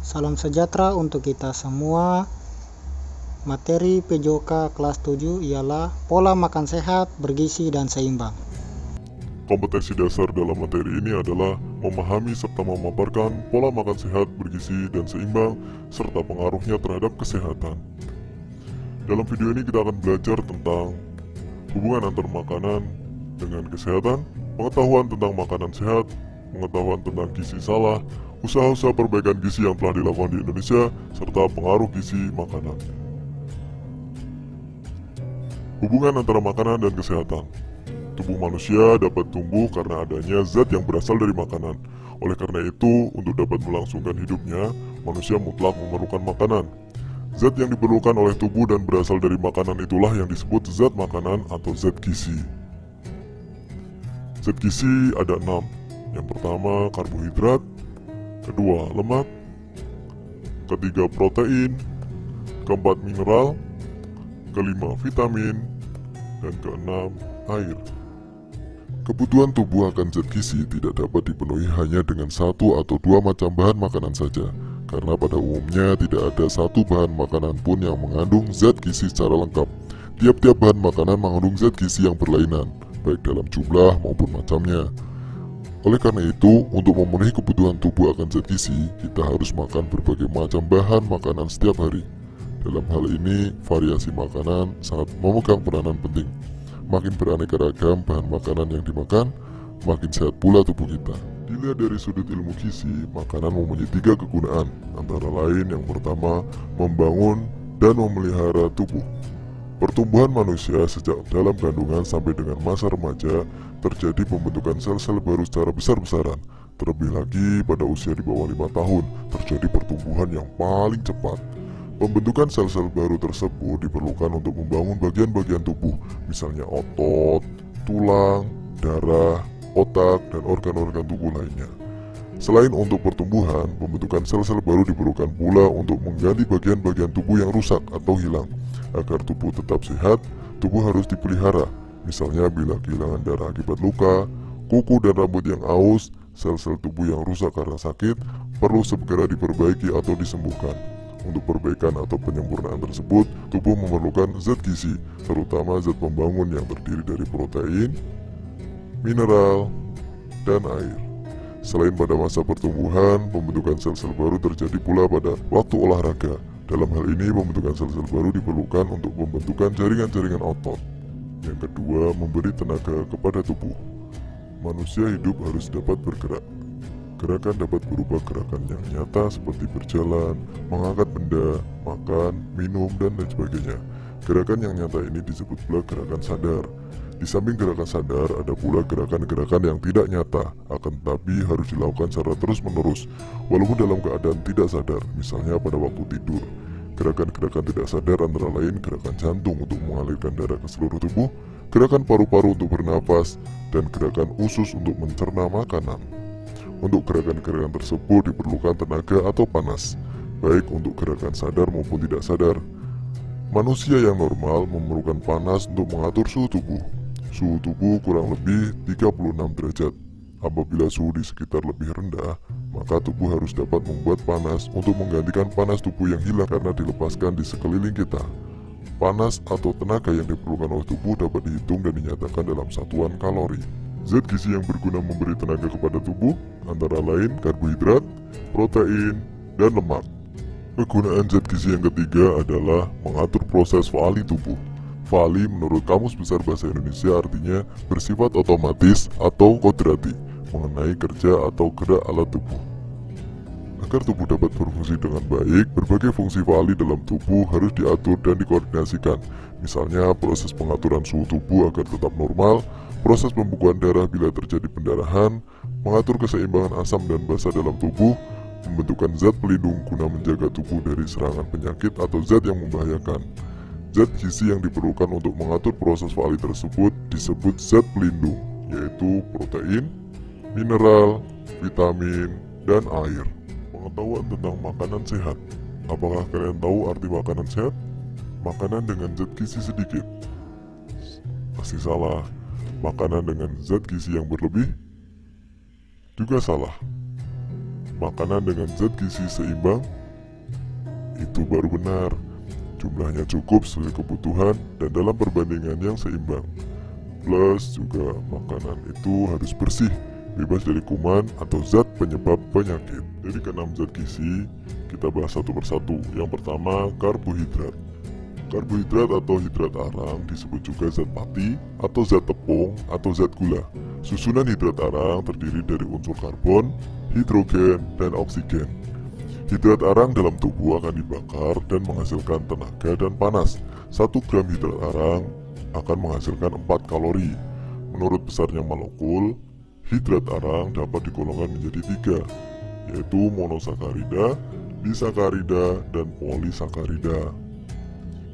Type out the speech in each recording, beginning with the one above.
Salam sejahtera untuk kita semua. Materi PJOK kelas 7 ialah pola makan sehat, bergizi, dan seimbang. Kompetensi dasar dalam materi ini adalah memahami serta memaparkan pola makan sehat, bergizi, dan seimbang, serta pengaruhnya terhadap kesehatan. Dalam video ini kita akan belajar tentang hubungan antar makanan dengan kesehatan, pengetahuan tentang makanan sehat, pengetahuan tentang gizi salah, usaha-usaha perbaikan gizi yang telah dilakukan di Indonesia, serta pengaruh gizi makanan. Hubungan antara makanan dan kesehatan. Tubuh manusia dapat tumbuh karena adanya zat yang berasal dari makanan. Oleh karena itu, untuk dapat melangsungkan hidupnya, manusia mutlak memerlukan makanan. Zat yang diperlukan oleh tubuh dan berasal dari makanan itulah yang disebut zat makanan atau zat gizi. Zat gizi ada 6. Yang pertama karbohidrat, kedua lemak, ketiga protein, keempat mineral, kelima vitamin, dan keenam air. Kebutuhan tubuh akan zat gizi tidak dapat dipenuhi hanya dengan satu atau dua macam bahan makanan saja, karena pada umumnya tidak ada satu bahan makanan pun yang mengandung zat gizi secara lengkap. Tiap-tiap bahan makanan mengandung zat gizi yang berlainan, baik dalam jumlah maupun macamnya. Oleh karena itu, untuk memenuhi kebutuhan tubuh akan zat gizi, kita harus makan berbagai macam bahan makanan setiap hari. Dalam hal ini, variasi makanan sangat memegang peranan penting. Makin beraneka ragam bahan makanan yang dimakan, makin sehat pula tubuh kita. Dilihat dari sudut ilmu gizi, makanan mempunyai 3 kegunaan, antara lain yang pertama, membangun dan memelihara tubuh. Pertumbuhan manusia sejak dalam kandungan sampai dengan masa remaja terjadi pembentukan sel-sel baru secara besar-besaran. Terlebih lagi pada usia di bawah 5 tahun terjadi pertumbuhan yang paling cepat. Pembentukan sel-sel baru tersebut diperlukan untuk membangun bagian-bagian tubuh, misalnya otot, tulang, darah, otak, dan organ-organ tubuh lainnya. Selain untuk pertumbuhan, pembentukan sel-sel baru diperlukan pula untuk mengganti bagian-bagian tubuh yang rusak atau hilang. Agar tubuh tetap sehat, tubuh harus dipelihara. Misalnya bila kehilangan darah akibat luka, kuku dan rambut yang aus, sel-sel tubuh yang rusak karena sakit, perlu segera diperbaiki atau disembuhkan. Untuk perbaikan atau penyempurnaan tersebut, tubuh memerlukan zat gizi, terutama zat pembangun yang terdiri dari protein, mineral, dan air. Selain pada masa pertumbuhan, pembentukan sel-sel baru terjadi pula pada waktu olahraga. Dalam hal ini, pembentukan sel-sel baru diperlukan untuk pembentukan jaringan-jaringan otot. Yang kedua, memberi tenaga kepada tubuh. Manusia hidup harus dapat bergerak. Gerakan dapat berupa gerakan yang nyata seperti berjalan, mengangkat benda, makan, minum, dan lain sebagainya. Gerakan yang nyata ini disebut pula gerakan sadar. Di samping gerakan sadar, ada pula gerakan-gerakan yang tidak nyata, akan tetapi harus dilakukan secara terus-menerus, walaupun dalam keadaan tidak sadar, misalnya pada waktu tidur. Gerakan-gerakan tidak sadar antara lain gerakan jantung untuk mengalirkan darah ke seluruh tubuh, gerakan paru-paru untuk bernafas, dan gerakan usus untuk mencerna makanan. Untuk gerakan-gerakan tersebut diperlukan tenaga atau panas, baik untuk gerakan sadar maupun tidak sadar. Manusia yang normal memerlukan panas untuk mengatur suhu tubuh. Suhu tubuh kurang lebih 36 derajat. Apabila suhu di sekitar lebih rendah, maka tubuh harus dapat membuat panas untuk menggantikan panas tubuh yang hilang karena dilepaskan di sekeliling kita. Panas atau tenaga yang diperlukan oleh tubuh dapat dihitung dan dinyatakan dalam satuan kalori. Zat gizi yang berguna memberi tenaga kepada tubuh antara lain karbohidrat, protein, dan lemak. Kegunaan zat gizi yang ketiga adalah mengatur proses fali tubuh. Fali menurut Kamus Besar Bahasa Indonesia artinya bersifat otomatis atau kodrati, mengenai kerja atau gerak alat tubuh. Agar tubuh dapat berfungsi dengan baik, berbagai fungsi fali dalam tubuh harus diatur dan dikoordinasikan. Misalnya proses pengaturan suhu tubuh agar tetap normal, proses pembekuan darah bila terjadi pendarahan, mengatur keseimbangan asam dan basa dalam tubuh, pembentukan zat pelindung guna menjaga tubuh dari serangan penyakit atau zat yang membahayakan. Zat gizi yang diperlukan untuk mengatur proses fali tersebut disebut zat pelindung, yaitu protein, mineral, vitamin, dan air. Pengetahuan tentang makanan sehat. Apakah kalian tahu arti makanan sehat? Makanan dengan zat gizi sedikit. Pasti salah. Makanan dengan zat gizi yang berlebih juga salah. makanan dengan zat gizi seimbang? Itu baru benar. Jumlahnya cukup sesuai kebutuhan dan dalam perbandingan yang seimbang. Plus juga makanan itu harus bersih, bebas dari kuman atau zat penyebab penyakit. Dari keenam zat gizi, kita bahas satu persatu. Yang pertama, karbohidrat. Karbohidrat atau hidrat arang disebut juga zat pati atau zat tepung atau zat gula. Susunan hidrat arang terdiri dari unsur karbon, hidrogen, dan oksigen. Hidrat arang dalam tubuh akan dibakar dan menghasilkan tenaga dan panas. 1 gram hidrat arang akan menghasilkan 4 kalori. Menurut besarnya molekul, hidrat arang dapat digolongkan menjadi 3, yaitu monosakarida, disakarida, dan polisakarida.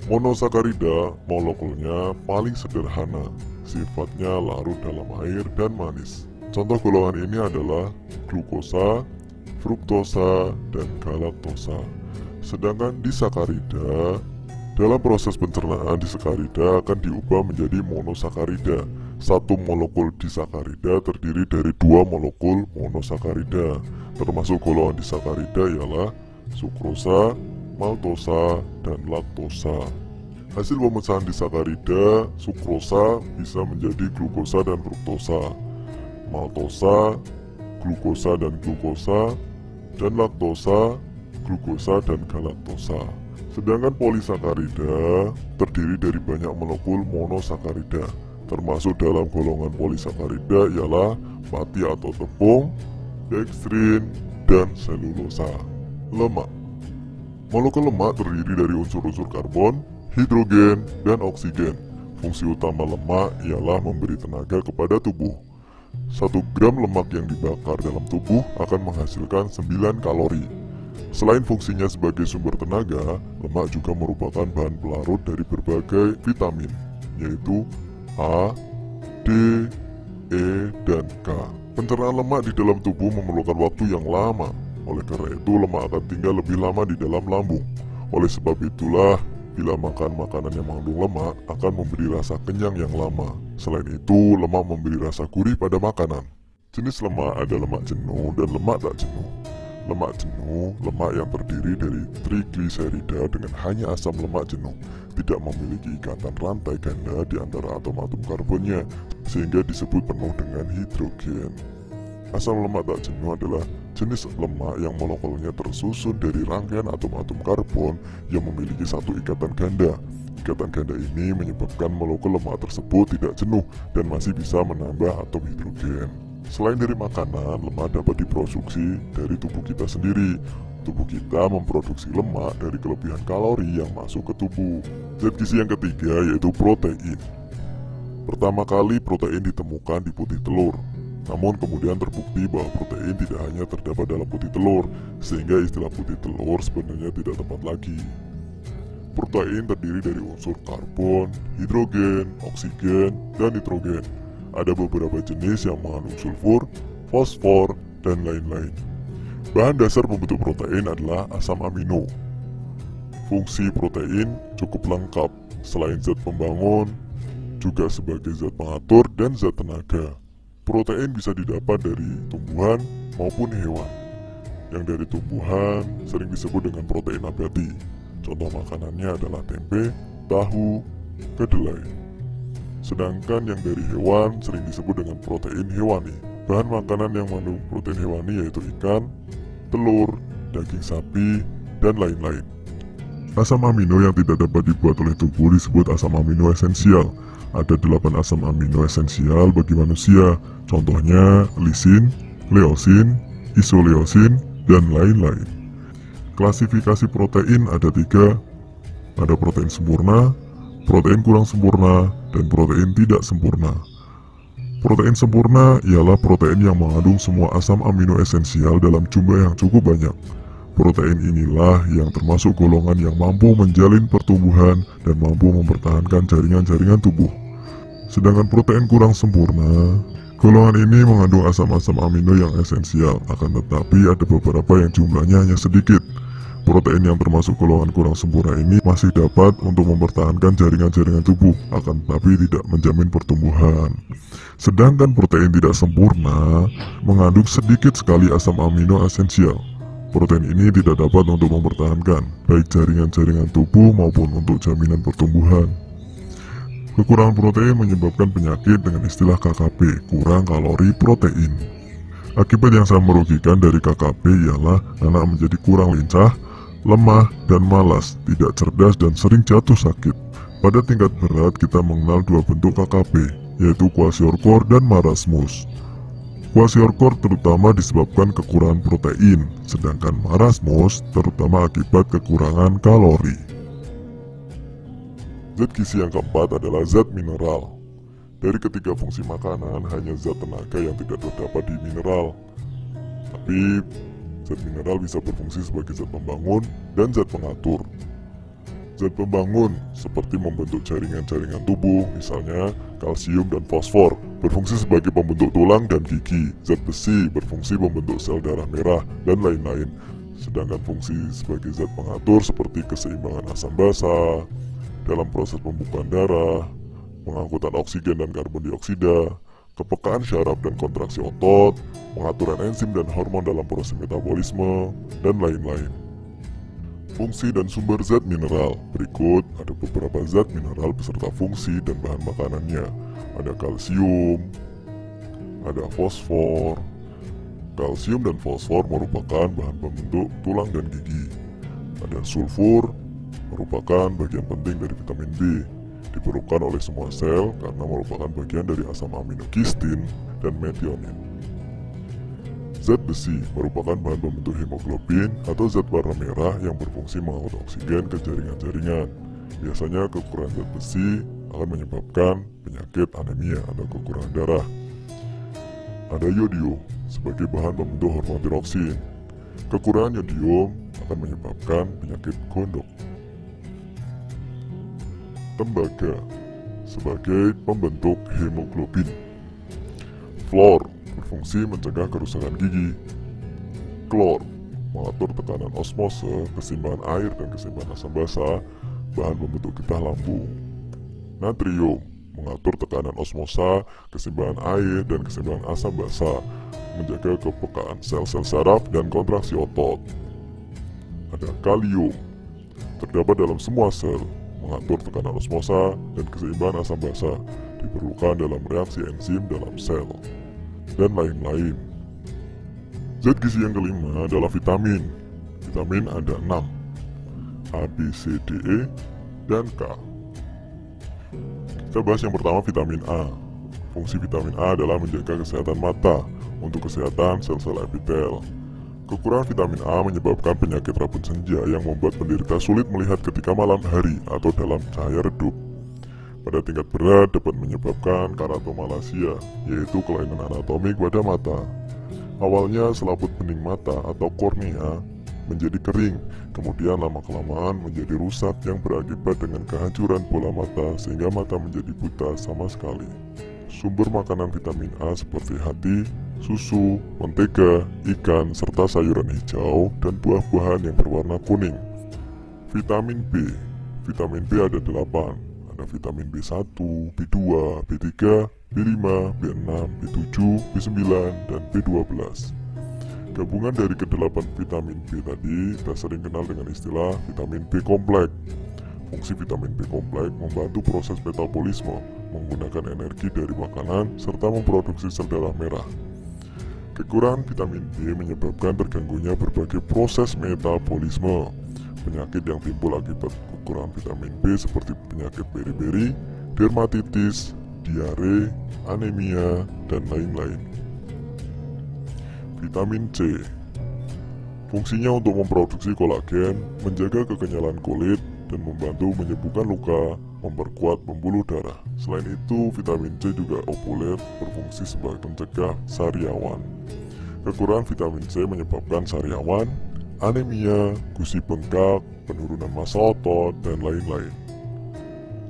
Monosakarida molekulnya paling sederhana, sifatnya larut dalam air dan manis. Contoh golongan ini adalah glukosa, fruktosa, dan galaktosa. Sedangkan disakarida, dalam proses pencernaan disakarida akan diubah menjadi monosakarida. 1 molekul disakarida terdiri dari 2 molekul monosakarida. Termasuk golongan disakarida ialah sukrosa, maltosa, dan laktosa. Hasil pemecahan disakarida, sukrosa bisa menjadi glukosa dan fruktosa, maltosa, glukosa dan glukosa, dan laktosa, glukosa dan galaktosa. Sedangkan polisakarida terdiri dari banyak molekul monosakarida. Termasuk dalam golongan polisakarida ialah pati atau tepung, dekstrin, dan selulosa. Lemak. Molekul lemak terdiri dari unsur-unsur karbon, hidrogen, dan oksigen. Fungsi utama lemak ialah memberi tenaga kepada tubuh. 1 gram lemak yang dibakar dalam tubuh akan menghasilkan 9 kalori. Selain fungsinya sebagai sumber tenaga, lemak juga merupakan bahan pelarut dari berbagai vitamin, yaitu A, D, E, dan K. Pencernaan lemak di dalam tubuh memerlukan waktu yang lama. Oleh karena itu, lemak akan tinggal lebih lama di dalam lambung. Oleh sebab itulah, bila makan makanan yang mengandung lemak akan memberi rasa kenyang yang lama. Selain itu, lemak memberi rasa gurih pada makanan. Jenis lemak ada lemak jenuh dan lemak tak jenuh. Lemak jenuh, lemak yang terdiri dari trigliserida dengan hanya asam lemak jenuh, tidak memiliki ikatan rantai ganda di antara atom-atom karbonnya, sehingga disebut penuh dengan hidrogen. Asam lemak tak jenuh adalah jenis lemak yang molekulnya tersusun dari rangkaian atom-atom karbon yang memiliki satu ikatan ganda. Ikatan ganda ini menyebabkan molekul lemak tersebut tidak jenuh dan masih bisa menambah atom hidrogen. Selain dari makanan, lemak dapat diproduksi dari tubuh kita sendiri. Tubuh kita memproduksi lemak dari kelebihan kalori yang masuk ke tubuh. Zat gizi yang ketiga yaitu protein. Pertama kali protein ditemukan di putih telur. Namun kemudian terbukti bahwa protein tidak hanya terdapat dalam putih telur, sehingga istilah putih telur sebenarnya tidak tepat lagi. Protein terdiri dari unsur karbon, hidrogen, oksigen, dan nitrogen. Ada beberapa jenis yang mengandung sulfur, fosfor, dan lain-lain. Bahan dasar pembentuk protein adalah asam amino. Fungsi protein cukup lengkap, selain zat pembangun, juga sebagai zat pengatur dan zat tenaga. Protein bisa didapat dari tumbuhan maupun hewan. Yang dari tumbuhan sering disebut dengan protein nabati. Contoh makanannya adalah tempe, tahu, kedelai. Sedangkan yang dari hewan sering disebut dengan protein hewani. Bahan makanan yang mengandung protein hewani yaitu ikan, telur, daging sapi, dan lain-lain. Asam amino yang tidak dapat dibuat oleh tubuh disebut asam amino esensial. Ada 8 asam amino esensial bagi manusia, contohnya lisin, leusin, isoleusin, dan lain-lain. Klasifikasi protein ada 3, ada protein sempurna, protein kurang sempurna, dan protein tidak sempurna. Protein sempurna ialah protein yang mengandung semua asam amino esensial dalam jumlah yang cukup banyak. Protein inilah yang termasuk golongan yang mampu menjalin pertumbuhan dan mampu mempertahankan jaringan-jaringan tubuh. Sedangkan protein kurang sempurna, golongan ini mengandung asam-asam amino yang esensial, akan tetapi ada beberapa yang jumlahnya hanya sedikit. Protein yang termasuk golongan kurang sempurna ini masih dapat untuk mempertahankan jaringan-jaringan tubuh, akan tetapi tidak menjamin pertumbuhan. Sedangkan protein tidak sempurna mengandung sedikit sekali asam amino esensial. Protein ini tidak dapat untuk mempertahankan baik jaringan-jaringan tubuh maupun untuk jaminan pertumbuhan. Kekurangan protein menyebabkan penyakit dengan istilah KKP, kurang kalori protein. Akibat yang sangat merugikan dari KKP ialah anak menjadi kurang lincah, lemah, dan malas, tidak cerdas, dan sering jatuh sakit. Pada tingkat berat kita mengenal dua bentuk KKP, yaitu kwashiorkor dan marasmus. Kwashiorkor terutama disebabkan kekurangan protein, sedangkan marasmus terutama akibat kekurangan kalori. Zat gizi yang keempat adalah zat mineral. Dari ketiga fungsi makanan, hanya zat tenaga yang tidak terdapat di mineral. Tapi zat mineral bisa berfungsi sebagai zat pembangun dan zat pengatur. Zat pembangun seperti membentuk jaringan-jaringan tubuh, misalnya kalsium dan fosfor, berfungsi sebagai pembentuk tulang dan gigi. Zat besi berfungsi membentuk sel darah merah dan lain-lain. Sedangkan fungsi sebagai zat pengatur seperti keseimbangan asam basa dalam proses pembukaan darah, pengangkutan oksigen dan karbon dioksida, kepekaan syaraf dan kontraksi otot, pengaturan enzim dan hormon dalam proses metabolisme, dan lain-lain. Fungsi dan sumber zat mineral. Berikut ada beberapa zat mineral beserta fungsi dan bahan makanannya. Ada kalsium, ada fosfor. Kalsium dan fosfor merupakan bahan pembentuk tulang dan gigi. Ada sulfur, merupakan bagian penting dari vitamin B. Diperlukan oleh semua sel karena merupakan bagian dari asam amino kistin dan metionin. Zat besi merupakan bahan pembentuk hemoglobin atau zat warna merah yang berfungsi mengangkut oksigen ke jaringan-jaringan. Biasanya kekurangan zat besi akan menyebabkan penyakit anemia atau kekurangan darah. Ada yodium sebagai bahan pembentuk hormon tiroksin. Kekurangan yodium akan menyebabkan penyakit gondok. Tembaga sebagai pembentuk hemoglobin. Fluor berfungsi mencegah kerusakan gigi. Klor mengatur tekanan osmose, keseimbangan air dan keseimbangan asam basa, bahan pembentuk getah lambung. Natrium mengatur tekanan osmosa, keseimbangan air dan keseimbangan asam basa, menjaga kepekaan sel-sel saraf dan kontraksi otot. Ada kalium, terdapat dalam semua sel, mengatur tekanan osmosa dan keseimbangan asam basa, diperlukan dalam reaksi enzim dalam sel, dan lain-lain. Zat gizi yang kelima adalah vitamin. Vitamin ada 6, A, B, C, D, E, dan K. Kita bahas yang pertama, vitamin A. Fungsi vitamin A adalah menjaga kesehatan mata untuk kesehatan sel-sel epitel. Kekurangan vitamin A menyebabkan penyakit rabun senja yang membuat penderita sulit melihat ketika malam hari atau dalam cahaya redup. Pada tingkat berat dapat menyebabkan keratomalasia, yaitu kelainan anatomik pada mata. Awalnya selaput bening mata atau kornea menjadi kering, kemudian lama-kelamaan menjadi rusak yang berakibat dengan kehancuran bola mata sehingga mata menjadi buta sama sekali. Sumber makanan vitamin A seperti hati, susu, mentega, ikan, serta sayuran hijau dan buah-buahan yang berwarna kuning. Vitamin B. Vitamin B ada 8. Ada vitamin B1, B2, B3, B5, B6, B7, B9, dan B12. Gabungan dari kedelapan vitamin B tadi kita sering kenal dengan istilah vitamin B kompleks. Fungsi vitamin B kompleks membantu proses metabolisme, menggunakan energi dari makanan, serta memproduksi sel darah merah. Kekurangan vitamin B menyebabkan terganggunya berbagai proses metabolisme. Penyakit yang timbul akibat kekurangan vitamin B seperti penyakit beri-beri, dermatitis, diare, anemia, dan lain-lain. Vitamin C. Fungsinya untuk memproduksi kolagen, menjaga kekenyalan kulit, dan membantu menyembuhkan luka, memperkuat pembuluh darah. Selain itu, vitamin C juga populer berfungsi sebagai pencegah sariawan. Kekurangan vitamin C menyebabkan sariawan, anemia, gusi bengkak, penurunan massa otot, dan lain-lain.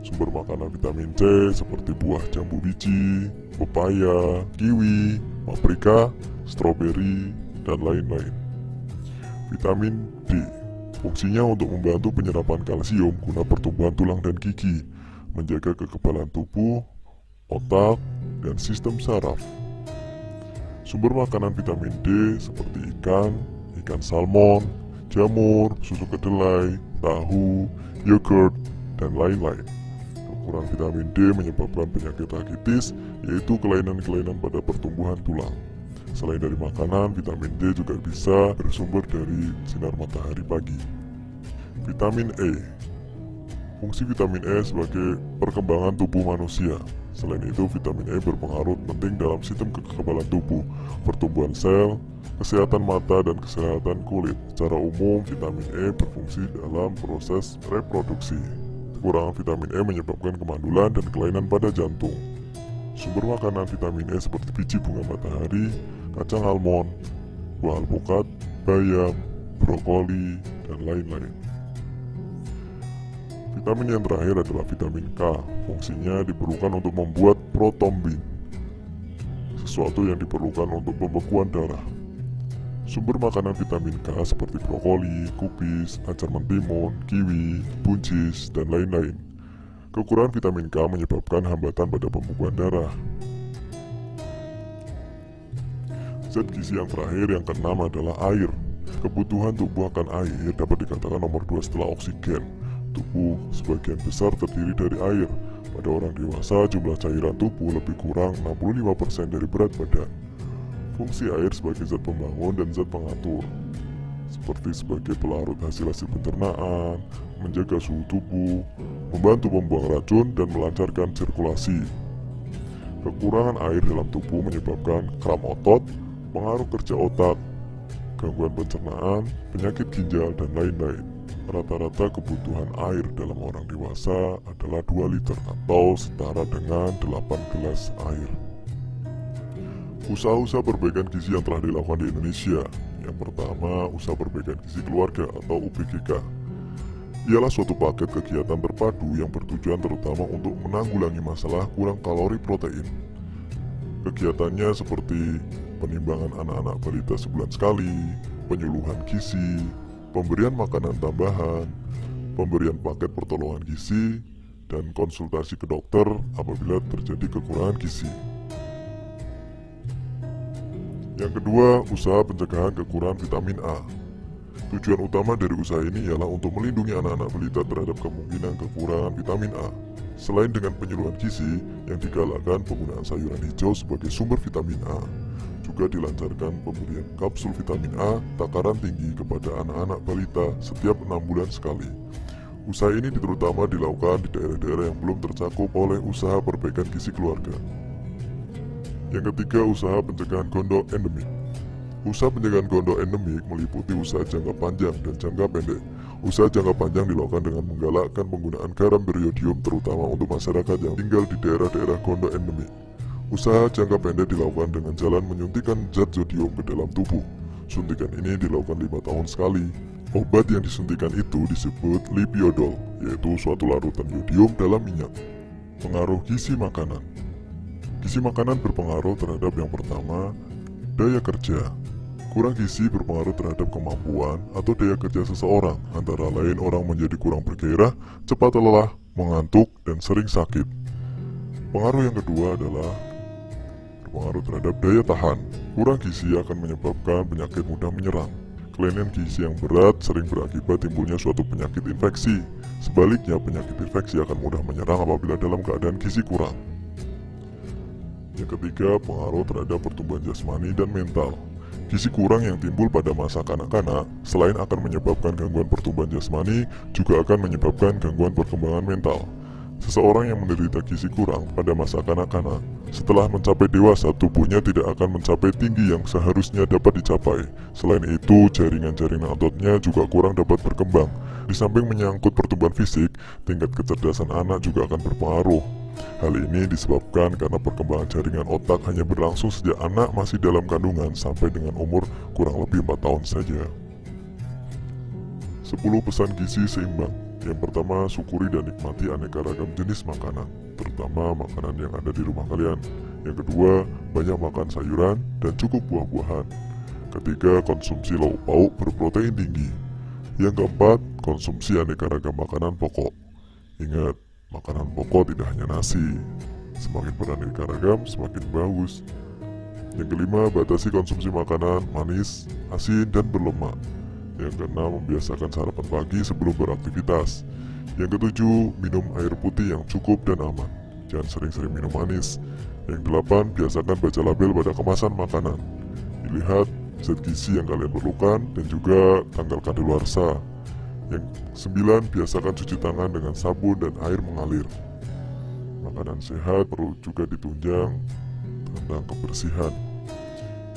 Sumber makanan vitamin C seperti buah jambu biji, pepaya, kiwi, paprika, stroberi, dan lain-lain. Vitamin D. Fungsinya untuk membantu penyerapan kalsium guna pertumbuhan tulang dan gigi, menjaga kekebalan tubuh, otak, dan sistem saraf. Sumber makanan vitamin D seperti ikan salmon, jamur, susu kedelai, tahu, yogurt, dan lain-lain. Kekurangan vitamin D menyebabkan penyakit rakitis, yaitu kelainan-kelainan pada pertumbuhan tulang. Selain dari makanan, vitamin D juga bisa bersumber dari sinar matahari pagi. Vitamin E. Fungsi vitamin E sebagai perkembangan tubuh manusia. Selain itu, vitamin E berpengaruh penting dalam sistem kekebalan tubuh, pertumbuhan sel, kesehatan mata, dan kesehatan kulit. Secara umum, vitamin E berfungsi dalam proses reproduksi. Kekurangan vitamin E menyebabkan kemandulan dan kelainan pada jantung. Sumber makanan vitamin E seperti biji bunga matahari, kacang almond, buah alpukat, bayam, brokoli, dan lain-lain. Vitamin yang terakhir adalah vitamin K. Fungsinya diperlukan untuk membuat protombin, sesuatu yang diperlukan untuk pembekuan darah. Sumber makanan vitamin K seperti brokoli, kubis, acar mentimun, kiwi, buncis, dan lain-lain. Kekurangan vitamin K menyebabkan hambatan pada pembekuan darah. Zat gizi yang terakhir yang keenam adalah air. Kebutuhan tubuh akan air dapat dikatakan nomor 2 setelah oksigen. Tubuh sebagian besar terdiri dari air. Pada orang dewasa, jumlah cairan tubuh lebih kurang 65% dari berat badan. Fungsi air sebagai zat pembangun dan zat pengatur, seperti sebagai pelarut hasil-hasil pencernaan, menjaga suhu tubuh, membantu membuang racun, dan melancarkan sirkulasi. Kekurangan air dalam tubuh menyebabkan kram otot, pengaruh kerja otak, gangguan pencernaan, penyakit ginjal, dan lain-lain. Rata-rata kebutuhan air dalam orang dewasa adalah 2 liter atau setara dengan 8 gelas air. Usaha-usaha perbaikan gizi yang telah dilakukan di Indonesia. Yang pertama, usaha perbaikan gizi keluarga atau UPGK. Ialah suatu paket kegiatan terpadu yang bertujuan terutama untuk menanggulangi masalah kurang kalori protein. Kegiatannya seperti penimbangan anak-anak balita sebulan sekali, penyuluhan gizi, pemberian makanan tambahan, pemberian paket pertolongan gizi, dan konsultasi ke dokter apabila terjadi kekurangan gizi. Yang kedua, usaha pencegahan kekurangan vitamin A. Tujuan utama dari usaha ini ialah untuk melindungi anak-anak balita terhadap kemungkinan kekurangan vitamin A. Selain dengan penyuluhan gizi yang digalakkan penggunaan sayuran hijau sebagai sumber vitamin A, juga dilancarkan pemberian kapsul vitamin A takaran tinggi kepada anak-anak balita setiap 6 bulan sekali. Usaha ini terutama dilakukan di daerah-daerah yang belum tercakup oleh usaha perbaikan gizi keluarga. Yang ketiga, usaha pencegahan gondok endemik. Usaha pencegahan gondok endemik meliputi usaha jangka panjang dan jangka pendek. Usaha jangka panjang dilakukan dengan menggalakkan penggunaan garam beriodium terutama untuk masyarakat yang tinggal di daerah-daerah gondok endemik. Usaha jangka pendek dilakukan dengan jalan menyuntikkan zat zodium ke dalam tubuh. Suntikan ini dilakukan 5 tahun sekali. Obat yang disuntikan itu disebut lipiodol, yaitu suatu larutan yodium dalam minyak. Pengaruh gizi makanan. Gizi makanan berpengaruh terhadap yang pertama, daya kerja. Kurang gizi berpengaruh terhadap kemampuan atau daya kerja seseorang, antara lain orang menjadi kurang bergairah, cepat lelah, mengantuk, dan sering sakit. Pengaruh yang kedua adalah berpengaruh terhadap daya tahan. Kurang gizi akan menyebabkan penyakit mudah menyerang. Kelainan gizi yang berat sering berakibat timbulnya suatu penyakit infeksi. Sebaliknya, penyakit infeksi akan mudah menyerang apabila dalam keadaan gizi kurang. Yang ketiga, pengaruh terhadap pertumbuhan jasmani dan mental. Gizi kurang yang timbul pada masa kanak-kanak, selain akan menyebabkan gangguan pertumbuhan jasmani, juga akan menyebabkan gangguan perkembangan mental. Seseorang yang menderita gizi kurang pada masa kanak-kanak, setelah mencapai dewasa, tubuhnya tidak akan mencapai tinggi yang seharusnya dapat dicapai. Selain itu, jaringan-jaringan ototnya juga kurang dapat berkembang. Di samping menyangkut pertumbuhan fisik, tingkat kecerdasan anak juga akan berpengaruh. Hal ini disebabkan karena perkembangan jaringan otak hanya berlangsung sejak anak masih dalam kandungan sampai dengan umur kurang lebih 4 tahun saja. 10 pesan gizi seimbang. Yang pertama, syukuri dan nikmati aneka ragam jenis makanan, terutama makanan yang ada di rumah kalian. Yang kedua, banyak makan sayuran dan cukup buah-buahan. Ketiga, konsumsi lauk pauk berprotein tinggi. Yang keempat, konsumsi aneka ragam makanan pokok. Ingat, makanan pokok tidak hanya nasi. Semakin beraneka ragam, semakin bagus. Yang kelima, batasi konsumsi makanan manis, asin, dan berlemak. Yang keenam, membiasakan sarapan pagi sebelum beraktivitas. Yang ketujuh, minum air putih yang cukup dan aman. Jangan sering-sering minum manis. Yang delapan, biasakan baca label pada kemasan makanan. Dilihat zat gizi yang kalian perlukan dan juga tanggal kadaluarsa. Yang sembilan, biasakan cuci tangan dengan sabun dan air mengalir. Makanan sehat perlu juga ditunjang tentang kebersihan.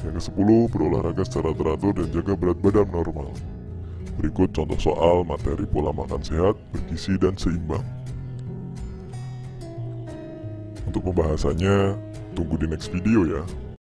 Yang ke-10, berolahraga secara teratur dan jaga berat badan normal. Berikut contoh soal materi pola makan sehat, bergizi, dan seimbang. Untuk pembahasannya, tunggu di next video ya.